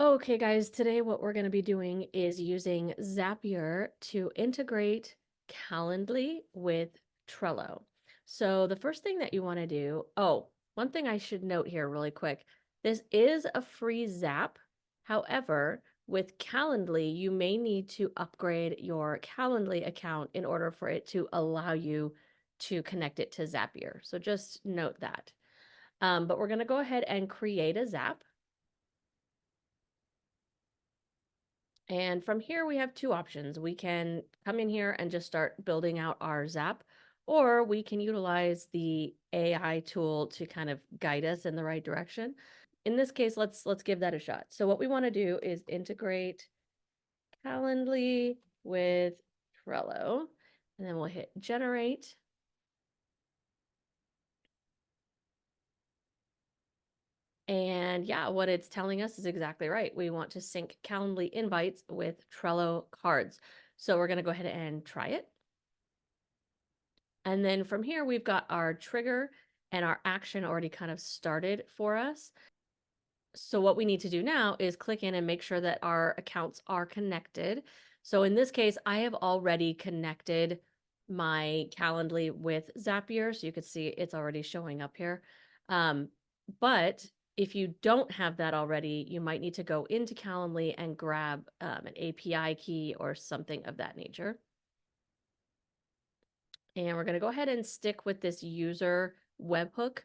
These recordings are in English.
Okay, guys, today what we're going to be doing is using Zapier to integrate Calendly with Trello. So the first thing that you want to do, one thing I should note here really quick, this is a free Zap. However, with Calendly, you may need to upgrade your Calendly account in order for it to allow you to connect it to Zapier. So just note that. But we're going to go ahead and create a Zap. And from here, we have two options. We can come in here and just start building out our Zap, or we can utilize the AI tool to kind of guide us in the right direction. In this case, let's give that a shot. So what we want to do is integrate Calendly with Trello, and then we'll hit generate. And yeah, what it's telling us is exactly right. We want to sync Calendly invites with Trello cards. So we're going to go ahead and try it. And then from here, we've got our trigger and our action already kind of started for us. So what we need to do now is click in and make sure that our accounts are connected. So in this case, I have already connected my Calendly with Zapier. So you can see it's already showing up here. But if you don't have that already, you might need to go into Calendly and grab an API key or something of that nature. And we're going to go ahead and stick with this user webhook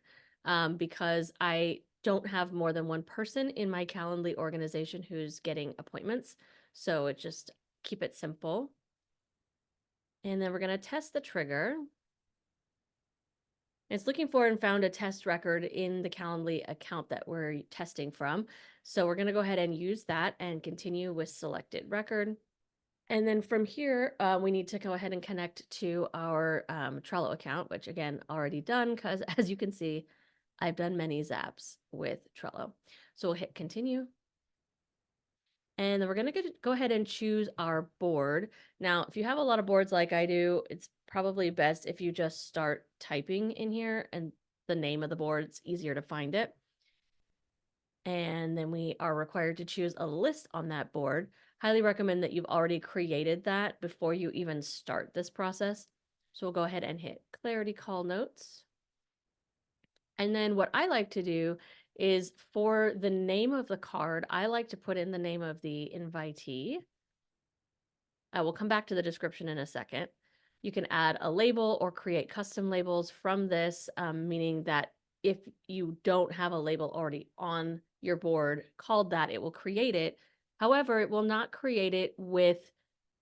because I don't have more than one person in my Calendly organization who's getting appointments. So it just keep it simple. And then we're going to test the trigger. It's looking for and found a test record in the Calendly account that we're testing from. So we're going to go ahead and use that and continue with selected record. And then from here, we need to go ahead and connect to our Trello account, which again, already done because as you can see, I've done many zaps with Trello. So we'll hit continue. And then we're going to go ahead and choose our board. Now, if you have a lot of boards like I do, it's probably best if you just start typing in here and the name of the board, it's easier to find it. And then we are required to choose a list on that board. Highly recommend that you've already created that before you even start this process. So we'll go ahead and hit Clarity Call Notes. And then what I like to do is for the name of the card, I like to put in the name of the invitee. I will come back to the description in a second. You can add a label or create custom labels from this, meaning that if you don't have a label already on your board called that, it will create it. However, it will not create it with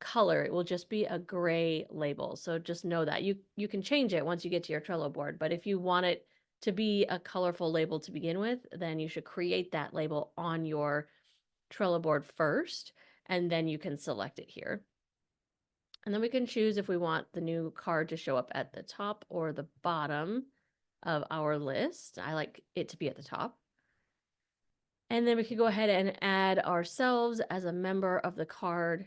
color. It will just be a gray label. So just know that you can change it once you get to your Trello board. But if you want it to be a colorful label to begin with, then you should create that label on your Trello board first, and then you can select it here. And then we can choose if we want the new card to show up at the top or the bottom of our list. I like it to be at the top. And then we can go ahead and add ourselves as a member of the card.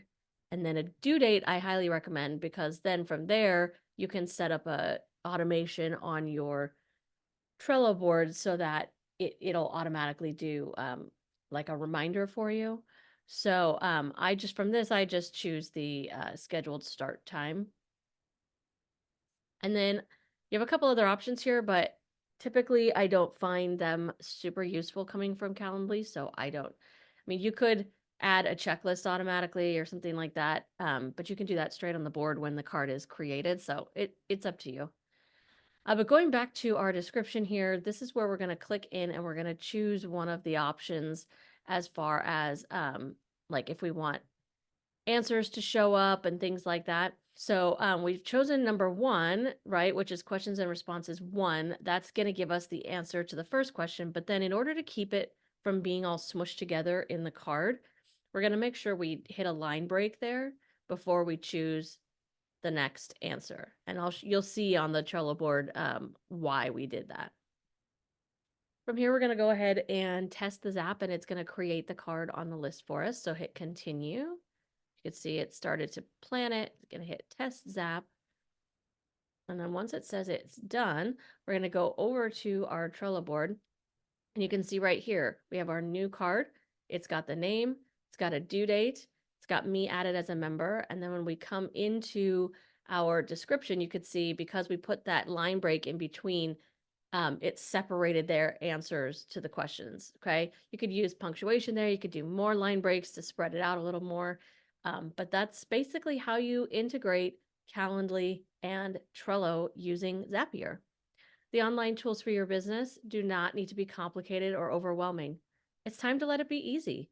And then a due date I highly recommend because then from there you can set up a automation on your Trello board so that it'll automatically do like a reminder for you. So I just choose the scheduled start time. And then you have a couple other options here, but typically I don't find them super useful coming from Calendly. So I don't, I mean, you could add a checklist automatically or something like that. But you can do that straight on the board when the card is created. So it's up to you. But going back to our description here, this is where we're going to click in and we're going to choose one of the options as far as like if we want answers to show up and things like that. So we've chosen number 1, right, which is questions and responses 1. That's going to give us the answer to the first question. But then in order to keep it from being all smushed together in the card, we're going to make sure we hit a line break there before we choose the next answer. And you'll see on the Trello board why we did that. From here, we're going to go ahead and test the Zap, and it's going to create the card on the list for us. So hit continue. You can see it started to plan it. It's going to hit test Zap. And then once it says it's done, we're going to go over to our Trello board. And you can see right here, we have our new card. It's got the name, it's got a due date, it's got me added as a member. And then when we come into our description, you could see because we put that line break in between, it separated their answers to the questions. Okay. You could use punctuation there. You could do more line breaks to spread it out a little more. But that's basically how you integrate Calendly and Trello using Zapier. The online tools for your business do not need to be complicated or overwhelming. It's time to let it be easy.